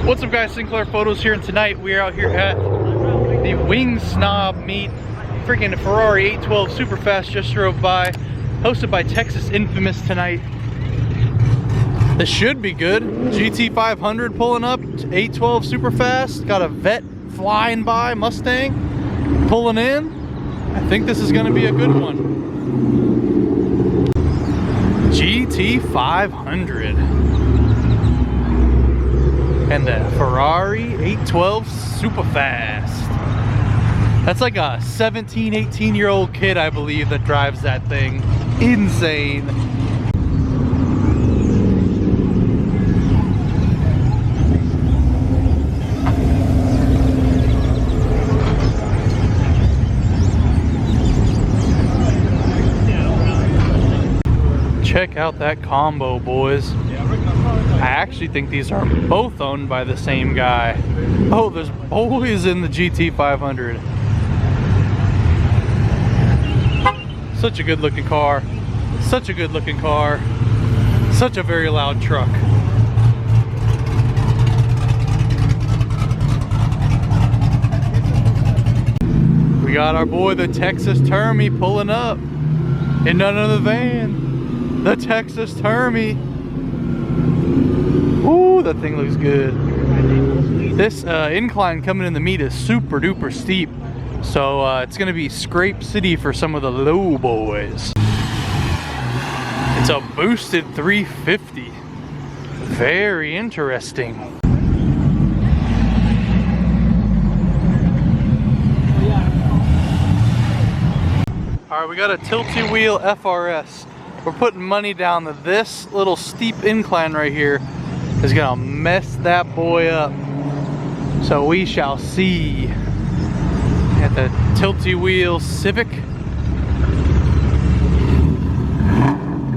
What's up guys, Sinclair Photos here, and tonight we are out here at the Wing Snob meet. Freaking Ferrari 812 Superfast just drove by, hosted by Texas Infamous tonight. This should be good. GT 500 pulling up, 812 Superfast, got a Vet flying by, Mustang pulling in. I think this is gonna be a good one. GT 500. And the Ferrari 812 Superfast. That's like a 17, 18-year-old kid, I believe, that drives that thing. Insane. Check out that combo, boys. I actually think these are both owned by the same guy. Oh, there's boys in the GT 500. Such a good looking car. Such a good looking car. Such a very loud truck. We got our boy, the Texas Termy, pulling up in none other than the Texas Termy. Ooh, that thing looks good. This incline coming in the meet is super duper steep. So it's gonna be scrape city for some of the low boys. It's a boosted 350. Very interesting. All right, we got a tilty wheel FRS. We're putting money down that this little steep incline right here is gonna mess that boy up. So we shall see. At the tilty wheel Civic.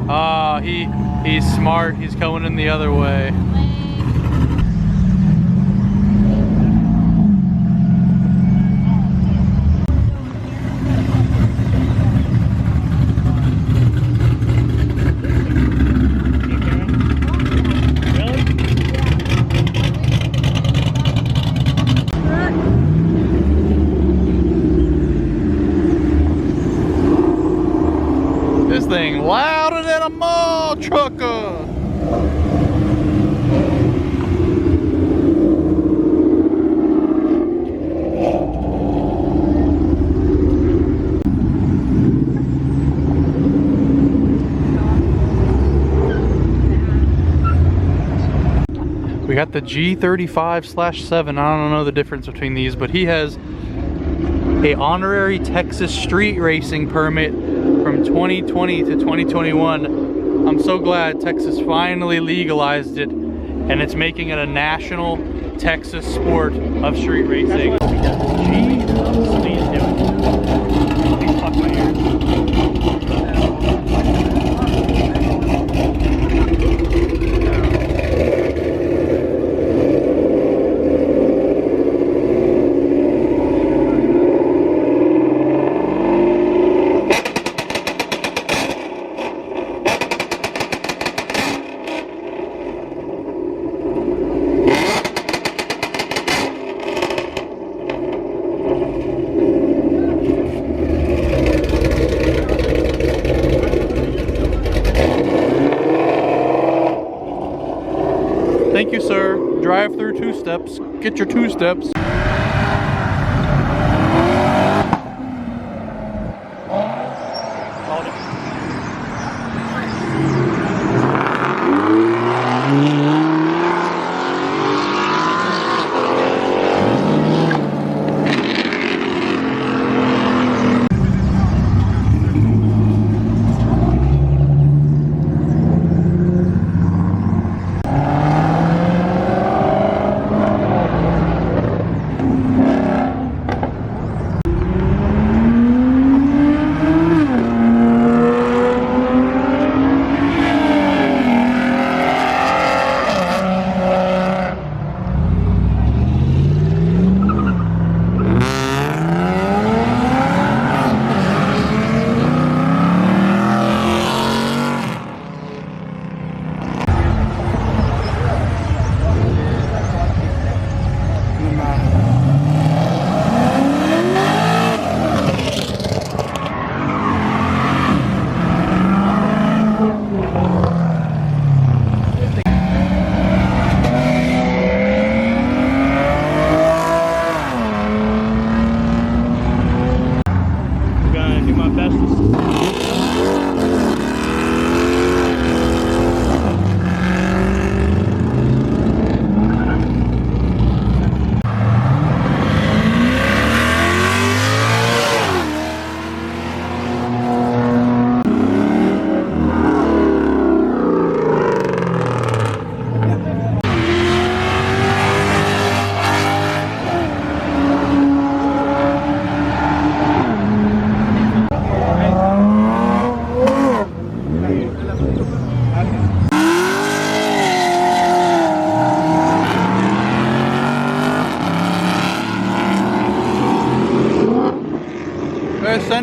Ah, he's smart. He's going in the other way. Thing louder than a mall trucker. We got the G35/7. I don't know the difference between these, but he has a honorary Texas street racing permit from 2020 to 2021. I'm so glad Texas finally legalized it, and it's making it a national Texas sport of street racing. Thank you, sir. Drive through 2 steps. Get your 2 steps.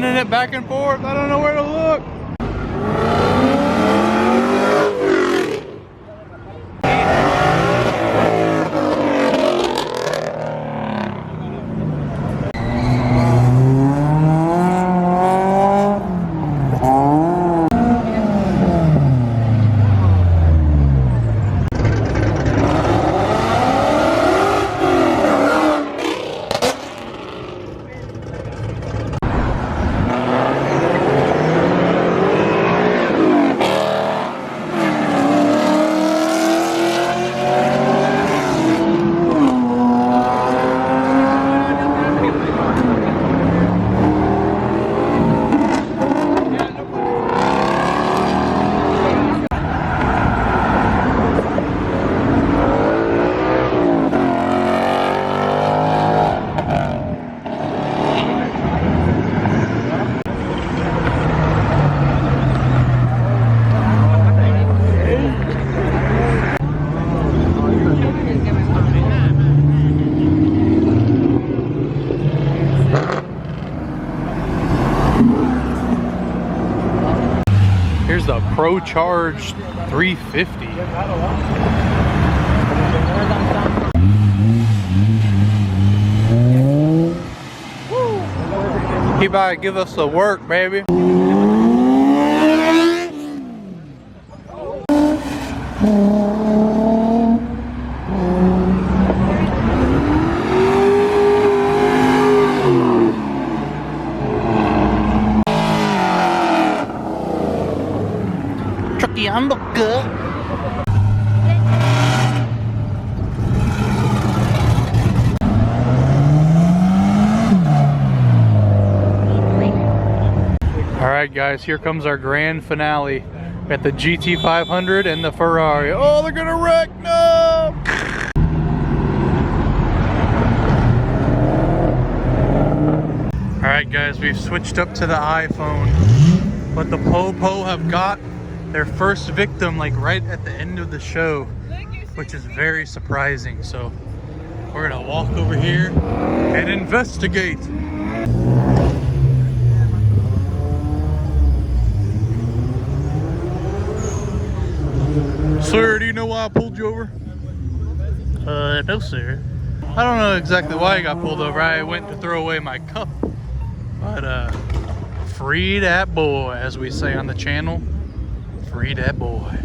spinning it back and forth. I don't know where to look. Here's the Pro Charge 350. He about to give us the work, baby. Trucky on the gut. Alright guys, here comes our grand finale. Got the GT500 and the Ferrari. Oh, they're gonna wreck! No! Alright guys, we've switched up to the iPhone. But the Popo have got their first victim like right at the end of the show, which is very surprising. So we're gonna walk over here and investigate. Sir, do you know why I pulled you over? No sir. I don't know exactly why I got pulled over. I went to throw away my cup. But free that boy, as we say on the channel. Free that boy.